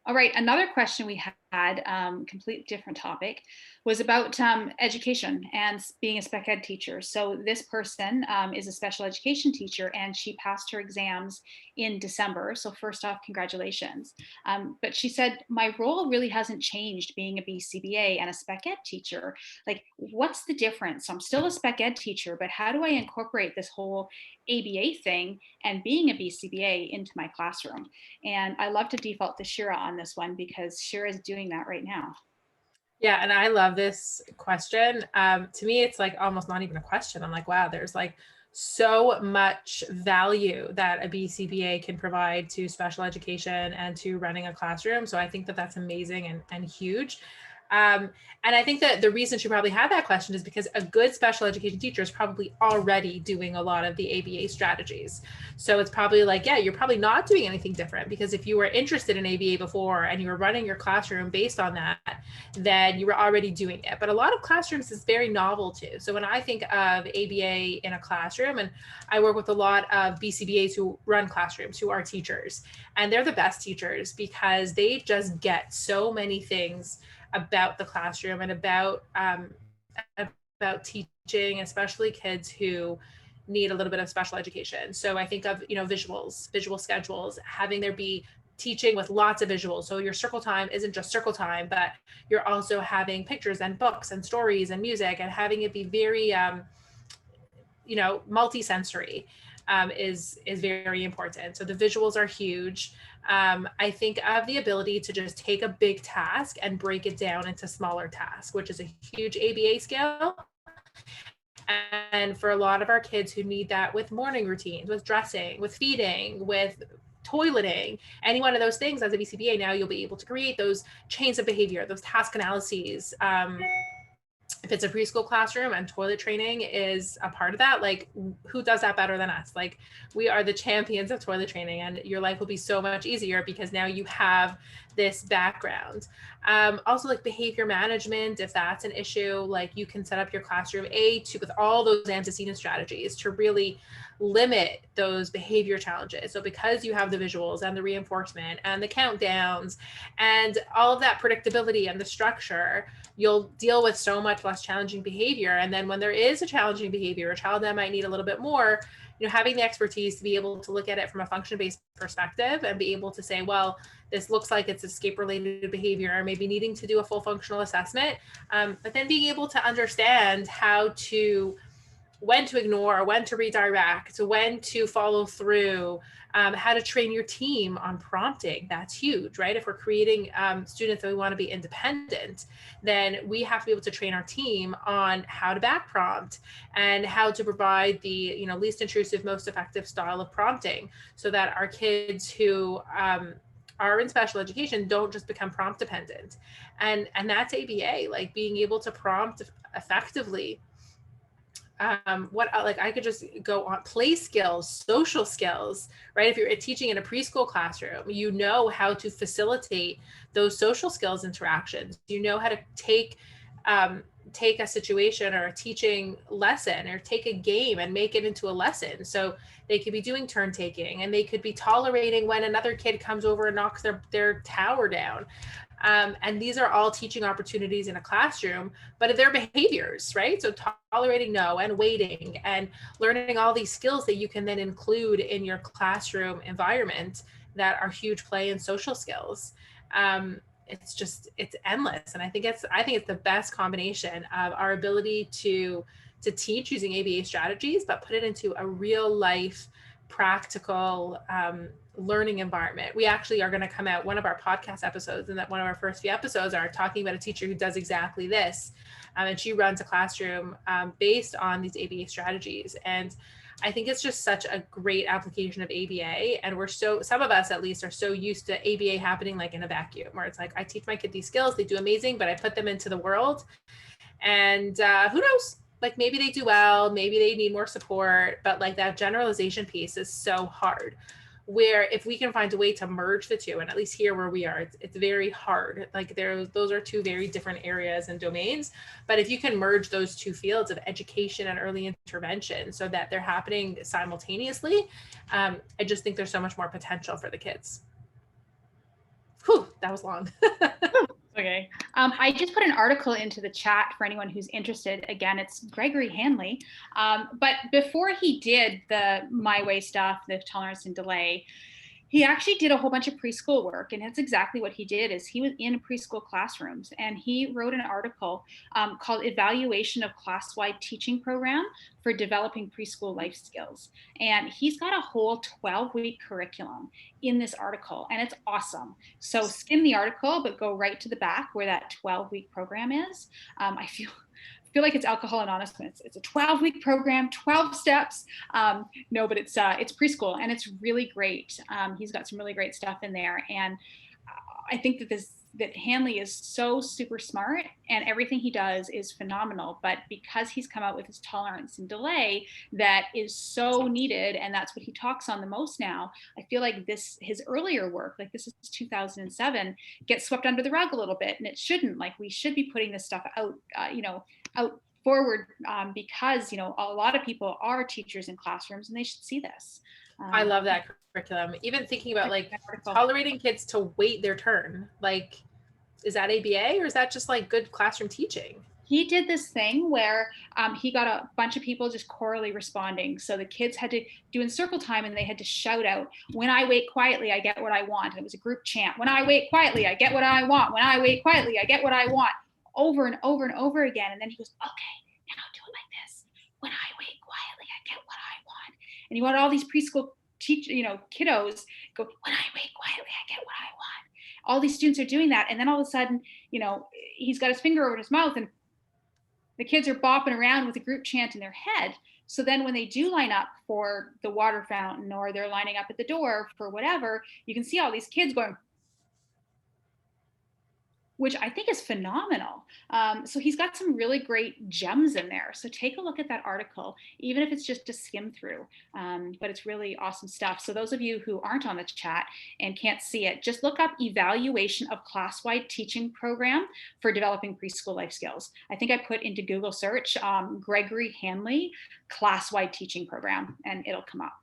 All right, another question we had, complete different topic, was about education and being a spec ed teacher. So this person is a special education teacher, and she passed her exams in December. So first off, congratulations. But she said, my role really hasn't changed being a BCBA and a spec ed teacher. Like, what's the difference? So I'm still a spec ed teacher, but how do I incorporate this whole ABA thing and being a BCBA into my classroom? And I love to default to Shira on this one because Shira is doing that right now. Yeah, and I love this question. To me, it's like almost not even a question. I'm like, wow, there's like so much value that a BCBA can provide to special education and to running a classroom. So I think that that's amazing and huge. Um, and I think that the reason she probably had that question is because a good special education teacher is probably already doing a lot of the ABA strategies. So it's probably like, yeah, you're probably not doing anything different, because if you were interested in ABA before and you were running your classroom based on that, then you were already doing it. But a lot of classrooms is very novel too. So when I think of ABA in a classroom, and I work with a lot of BCBAs who run classrooms, who are teachers, and they're the best teachers because they just get so many things about the classroom and about teaching, especially kids who need a little bit of special education. So I think of, visuals, visual schedules, having there be teaching with lots of visuals. So your circle time isn't just circle time, but you're also having pictures and books and stories and music, and having it be very, multi-sensory is very important. So the visuals are huge. I think of the ability to just take a big task and break it down into smaller tasks, which is a huge ABA skill. And for a lot of our kids who need that with morning routines, with dressing, with feeding, with toileting, any one of those things, as a BCBA now, you'll be able to create those chains of behavior, those task analyses. If it's a preschool classroom and toilet training is a part of that, like, who does that better than us? Like, we are the champions of toilet training, and your life will be so much easier because now you have this background. Also, like behavior management, if that's an issue, like you can set up your classroom with all those antecedent strategies to really limit those behavior challenges. So because you have the visuals and the reinforcement and the countdowns and all of that predictability and the structure, you'll deal with so much less challenging behavior. And then when there is a challenging behavior, a child that might need a little bit more, having the expertise to be able to look at it from a function-based perspective and be able to say, well, this looks like it's escape-related behavior, maybe needing to do a full functional assessment, but then being able to understand when to ignore, when to redirect, when to follow through, how to train your team on prompting. That's huge, right? If we're creating students that we want to be independent, then we have to be able to train our team on how to back prompt and how to provide the least intrusive, most effective style of prompting, so that our kids who are in special education don't just become prompt dependent. And that's ABA, like being able to prompt effectively. I could just go on play skills, social skills, right? If you're teaching in a preschool classroom, you know how to facilitate those social skills interactions. You know how to take a situation or a teaching lesson, or take a game and make it into a lesson. So they could be doing turn taking, and they could be tolerating when another kid comes over and knocks their tower down. And these are all teaching opportunities in a classroom, but they're behaviors, right? So tolerating no and waiting and learning all these skills that you can then include in your classroom environment that are huge play and social skills. It's endless. And I think it's the best combination of our ability to teach using ABA strategies, but put it into a real life, practical, learning environment. We actually are going to come out, one of our podcast episodes, and that one of our first few episodes are talking about a teacher who does exactly this. And she runs a classroom based on these ABA strategies. And I think it's just such a great application of ABA. And some of us at least are so used to ABA happening like in a vacuum, where it's like, I teach my kid these skills, they do amazing, but I put them into the world. And who knows? Like, maybe they do well, maybe they need more support, but like that generalization piece is so hard. Where if we can find a way to merge the two, and at least here where we are, it's very hard. Like those are two very different areas and domains. But if you can merge those two fields of education and early intervention so that they're happening simultaneously, I just think there's so much more potential for the kids. that was long. Okay. I just put an article into the chat for anyone who's interested. Again, it's Gregory Hanley. But before he did the My Way stuff, the tolerance and delay, he actually did a whole bunch of preschool work, and that's exactly what he did. Is he was in preschool classrooms, and he wrote an article called "Evaluation of Class-Wide Teaching Program for Developing Preschool Life Skills." And he's got a whole 12-week curriculum in this article, and it's awesome. So skim the article, but go right to the back where that 12-week program is. I feel like it's Alcohol Anonymous. It's a 12-week program, 12 steps. No, but it's preschool, and it's really great. He's got some really great stuff in there, and I think that Hanley is so super smart, and everything he does is phenomenal. But because he's come out with his tolerance and delay that is so needed, and that's what he talks on the most now, I feel like his earlier work, like this is 2007, gets swept under the rug a little bit, and it shouldn't. Like, we should be putting this stuff out, out forward, because a lot of people are teachers in classrooms, and they should see this. I love that curriculum. Even thinking about like tolerating kids to wait their turn. Like, is that ABA, or is that just like good classroom teaching? He did this thing where he got a bunch of people just chorally responding. So the kids had to do in circle time, and they had to shout out, "When I wait quietly, I get what I want." And it was a group chant. "When I wait quietly, I get what I want. When I wait quietly, I get what I want." Over and over and over again. And then he goes, "Okay, now do it like this. When I wait quietly, I get what I want." And you want all these preschool kiddos go, "When I wait quietly, I get what I want." All these students are doing that. And then all of a sudden, he's got his finger over his mouth, and the kids are bopping around with a group chant in their head. So then when they do line up for the water fountain, or they're lining up at the door for whatever, you can see all these kids going, which I think is phenomenal. So he's got some really great gems in there. So take a look at that article, even if it's just a skim through. But it's really awesome stuff. So those of you who aren't on the chat and can't see it, just look up "Evaluation of Class-Wide Teaching Program for Developing Preschool Life Skills." I think I put into Google search Gregory Hanley Class-Wide Teaching Program, and it'll come up.